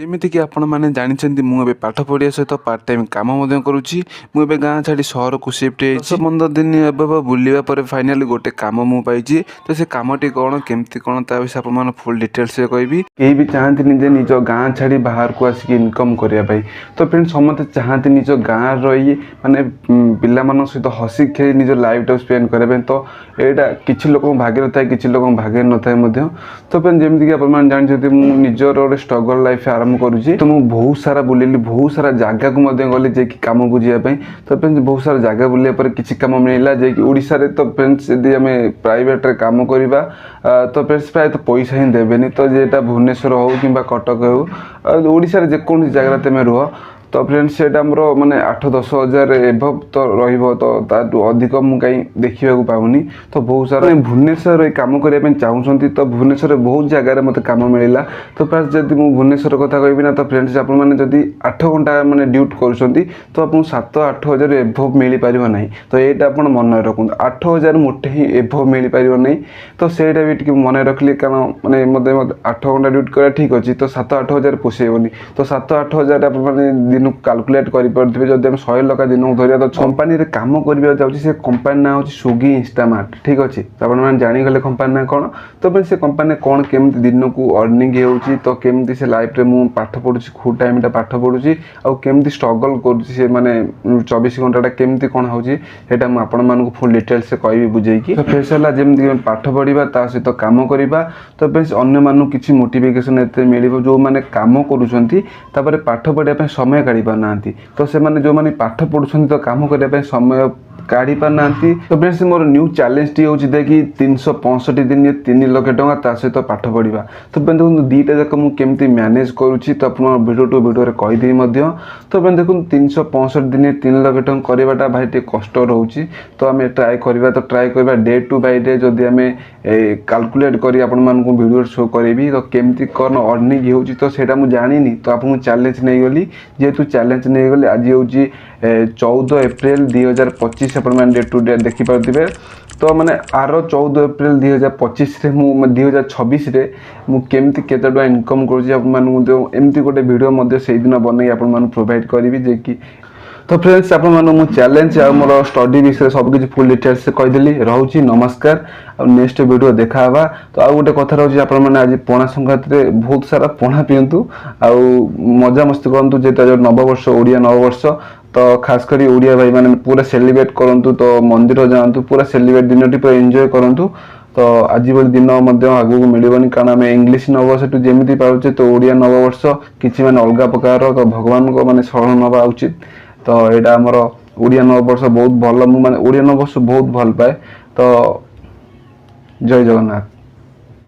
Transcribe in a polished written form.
ଯେମିତିକି ଆପଣମାନେ ଜାଣିଛନ୍ତି ମୁଁ ଏବେ ପାଠ ପଢ଼ିବା ସହିତ ପାର୍ଟ ଟାଇମ୍ କାମ ମଧ୍ୟ କରୁଛି। ମୁଁ ଏବେ ଗାଁ ଛାଡ଼ି ସହରକୁ ସିଫ୍ଟ ହେଇଛି। 10-15 ଦିନ ହେବ ବୁଲିବା ପରେ ଫାଇନାଲି ଗୋଟେ କାମ ମୁଁ ପାଇଛି। ତ ସେ କାମଟି କ'ଣ କେମିତି କ'ଣ ତା ବିଷୟରେ ଆପଣମାନଙ୍କୁ ଫୁଲ୍ ଡିଟେଲ୍ସରେ କହିବି। କେହି ବି ଚାହାନ୍ତିନି ଯେ ନିଜ ଗାଁ ଛାଡ଼ି ବାହାରକୁ ଆସିକି ଇନକମ୍ କରିବା ପାଇଁ। ତ ଫ୍ରେଣ୍ଡ ସମସ୍ତେ ଚାହାନ୍ତି ନିଜ ଗାଁରେ ରହି ମାନେ ପିଲାମାନଙ୍କ ସହିତ ହସି ଖେଳି ନିଜ ଲାଇଫଟାକୁ ସ୍ପେଣ୍ଡ କରିବା ପାଇଁ। ତ ଏଇଟା କିଛି ଲୋକଙ୍କ ଭାଗ୍ୟରେ ଥାଏ, କିଛି ଲୋକଙ୍କ ଭାଗ୍ୟରେ ନଥାଏ ମଧ୍ୟ। ତ ଫ୍ରେଣ୍ଡ ଯେମିତିକି ଆପଣମାନେ ଜାଣିଛନ୍ତି ମୁଁ ନିଜର ଗୋଟେ ଷ୍ଟ୍ରଗଲ୍ ଲାଇଫ୍ ଆରମ୍ଭ କରୁଛି। ତ ମୁଁ ବହୁତ ସାରା ବୁଲିଲି, ବହୁତ ସାରା ଜାଗାକୁ ମଧ୍ୟ ଗଲି ଯାଇକି କାମ ବୁଝିବା ପାଇଁ। ତ ଫ୍ରେଣ୍ଡ ବହୁତ ସାରା ଜାଗା ବୁଲିବା ପରେ କିଛି କାମ ମିଳିଲା ଯାଇକି ଓଡ଼ିଶାରେ। ତ ଫ୍ରେଣ୍ଡ ଯଦି ଆମେ ପ୍ରାଇଭେଟରେ କାମ କରିବା ତ ଫ୍ରେଣ୍ଡ ପ୍ରାୟତଃ ପଇସା ହିଁ ଦେବେନି। ତ ଯେଟା ଭୁବନେଶ୍ୱର ହେଉ କିମ୍ବା କଟକ ହେଉ ଓଡ଼ିଶାରେ ଯେକୌଣସି ଜାଗାରେ ତୁମେ ରୁହ ତ ଫ୍ରେଣ୍ଡ ସେଇଟା ଆମର ମାନେ 8-10 ହଜାର ଏଭବ୍ ତ ରହିବ। ତ ତାଠୁ ଅଧିକ ମୁଁ କାହିଁ ଦେଖିବାକୁ ପାଉନି। ତ ବହୁତ ସାରା ଭୁବନେଶ୍ୱରରେ କାମ କରିବା ପାଇଁ ଚାହୁଁଛନ୍ତି ତ ଭୁବନେଶ୍ୱରରେ ବହୁତ ଜାଗାରେ ମୋତେ କାମ ମିଳିଲା। ତ ଫାର୍ଷ୍ଟ ଯଦି ମୁଁ ଭୁବନେଶ୍ୱର କଥା କହିବି ନା ତ ଫ୍ରେଣ୍ଡସ୍ ଆପଣମାନେ ଯଦି 8 ଘଣ୍ଟା ମାନେ ଡ୍ୟୁଟି କରୁଛନ୍ତି ତ ଆପଣଙ୍କୁ 7-8 ହଜାର ଏଭବ୍ ମିଳିପାରିବ ନାହିଁ। ତ ଏଇଟା ଆପଣ ମନେ ରଖନ୍ତୁ, 8 ହଜାର ମୋଟେ ହିଁ ଏଭବ୍ ମିଳିପାରିବ ନାହିଁ। ତ ସେଇଟା ବି ଟିକେ ମନେ ରଖିଲି, କାରଣ ମାନେ ମୋତେ 8 ଘଣ୍ଟା ଡ୍ୟୁଟି କରିବା ଠିକ୍ ଅଛି। ତ 7-8 ହଜାର ପୋଷେଇବନି। ତ 7-8 ହଜାର ଆପଣମାନେ ଦିନକୁ କାଲକୁଲେଟ୍ କରିପାରୁଥିବେ। ଯଦି ଆମେ 100 ଟଙ୍କା ଦିନକୁ ଧରିବା ତ କମ୍ପାନୀରେ କାମ କରିବାକୁ ଯାଉଛି, ସେ କମ୍ପାନୀ ନାଁ ହେଉଛି ସ୍ୱିଗି ଇନଷ୍ଟାମାର୍ଟ, ଠିକ୍ ଅଛି। ତ ଆପଣମାନେ ଜାଣିଗଲେ କମ୍ପାନୀ ନାଁ କ'ଣ। ତ ସେ କମ୍ପାନୀରେ କ'ଣ କେମିତି ଦିନକୁ ଅର୍ଣ୍ଣିଂ ହେଉଛି, ତ କେମିତି ସେ ଲାଇଫ୍ରେ ମୁଁ ପାଠ ପଢ଼ୁଛି, କେଉଁ ଟାଇମ୍ଟା ପାଠ ପଢ଼ୁଛି, ଆଉ କେମିତି ଷ୍ଟ୍ରଗଲ୍ କରୁଛି ସେ ମାନେ 24 ଘଣ୍ଟାଟା କେମିତି କ'ଣ ହେଉଛି, ସେଇଟା ମୁଁ ଆପଣମାନଙ୍କୁ ଫୁଲ୍ ଡିଟେଲ୍ସରେ କହିବି ବୁଝେଇକି। ତ ଫେସ୍ ହେଲା ଯେମିତି ପାଠ ପଢ଼ିବା ତା ସହିତ କାମ କରିବା। ତ ବେଶ ଅନ୍ୟମାନଙ୍କୁ କିଛି ମୋଟିଭେସନ୍ ଏତେ ମିଳିବ ଯେଉଁମାନେ କାମ କରୁଛନ୍ତି ତାପରେ ପାଠ ପଢ଼ିବା ପାଇଁ ସମୟ କାଢ଼ି ପାରୁନାହାନ୍ତି। ତ ସେମାନେ ଯେଉଁମାନେ ପାଠ ପଢ଼ୁଛନ୍ତି ତ କାମ କରିବା ପାଇଁ ସମୟ କାଢ଼ି ପାରୁନାହାନ୍ତି। ତ ଫ୍ରେଣ୍ଡସ୍ ମୋର ନ୍ୟୁ ଚ୍ୟାଲେଞ୍ଜଟି ହେଉଛି ଦେଖି 365 ଦିନ 3 ଲକ୍ଷ ଟଙ୍କା ତା ସହିତ ପାଠ ପଢ଼ିବା। ତ ଦେଖନ୍ତୁ ଦୁଇଟା ଯାକ ମୁଁ କେମିତି ମ୍ୟାନେଜ୍ କରୁଛି ତ ଆପଣ ଭିଡ଼ିଓ ଟୁ ଭିଡ଼ିଓରେ କହିଦେବି ମଧ୍ୟ। ତ ଦେଖନ୍ତୁ 365 ଦିନ 3 ଲକ୍ଷ ଟଙ୍କା କରିବାଟା ଭାଇ ଟିକେ କଷ୍ଟ ରହୁଛି। ତ ଆମେ ଟ୍ରାଏ କରିବା ଡେ ଟୁ ବାଇ ଡେ ଯଦି ଆମେ କାଲକୁଲେଟ୍ କରି ଆପଣମାନଙ୍କୁ ଭିଡ଼ିଓ ଶୋ କରିବି ତ କେମିତି କ'ଣ ଅର୍ଣ୍ଣିଂ ହେଉଛି। ତ ସେଇଟା ମୁଁ ଜାଣିନି, ତ ଆପଣଙ୍କୁ ଚ୍ୟାଲେଞ୍ଜ ନେଇଗଲି। ଯେହେତୁ ଚ୍ୟାଲେଞ୍ଜ ନେଇଗଲି, ଆଜି ହେଉଛି 14 ଏପ୍ରିଲ 2025 ଆପଣମାନେ ଡେ ଟୁ ଡେ ଦେଖିପାରୁଥିବେ। ତ ମାନେ ଆର 14 ଏପ୍ରିଲ 2025ରେ ମୁଁ 2026ରେ ମୁଁ କେମିତି କେତେ ଟଙ୍କା ଇନକମ୍ କରୁଛି ଆପଣମାନଙ୍କୁ ଏମିତି ଗୋଟେ ଭିଡ଼ିଓ ମଧ୍ୟ ସେଇଦିନ ବନେଇ ଆପଣମାନଙ୍କୁ ପ୍ରୋଭାଇଡ଼ କରିବି ଯେ କି। ତ ଫ୍ରେଣ୍ଡସ୍ ଆପଣମାନଙ୍କୁ ମୁଁ ଚ୍ୟାଲେଞ୍ଜ ଆଉ ମୋର ଷ୍ଟଡି ବିଷୟରେ ସବୁକିଛି ଫୁଲ୍ ଡିଟେଲ୍ସରେ କହିଦେଲି। ରହୁଛି, ନମସ୍କାର। ଆଉ ନେକ୍ସଟ ଭିଡ଼ିଓ ଦେଖା ହେବା। ତ ଆଉ ଗୋଟେ କଥା ରହୁଛି, ଆପଣମାନେ ଆଜି ପଣା ସଂକ୍ରାନ୍ତିରେ ବହୁତ ସାରା ପଣା ପିଅନ୍ତୁ ଆଉ ମଜାମସ୍ତି କରନ୍ତୁ। ଯେହେତୁ ଆଜି ନବବର୍ଷ, ଓଡ଼ିଆ ନବବର୍ଷ। ତ ଖାସ୍ କରି ଓଡ଼ିଆ ଭାଇମାନେ ପୁରା ସେଲିବ୍ରେଟ୍ କରନ୍ତୁ। ତ ମନ୍ଦିର ଯାଆନ୍ତୁ, ପୁରା ସେଲିବ୍ରେଟ୍ ଦିନଟି ପୁରା ଏନ୍ଜୟ କରନ୍ତୁ। ତ ଆଜି ଭଳି ଦିନ ମଧ୍ୟ ଆଗକୁ ମିଳିବନି, କାରଣ ଆମେ ଇଂଲିଶ ନବବର୍ଷଠୁ ଯେମିତି ପାଉଛେ ତ ଓଡ଼ିଆ ନବବର୍ଷ କିଛି ମାନେ ଅଲଗା ପ୍ରକାର। ତ ଭଗବାନଙ୍କ ମାନେ ଶରଣ ନେବା ଉଚିତ। ତ ଏଇଟା ଆମର ଓଡ଼ିଆ ନବବର୍ଷ ବହୁତ ଭଲ, ମୁଁ ମାନେ ଓଡ଼ିଆ ନବବର୍ଷ ବହୁତ ଭଲ ପାଏ। ତ ଜୟ ଜଗନ୍ନାଥ।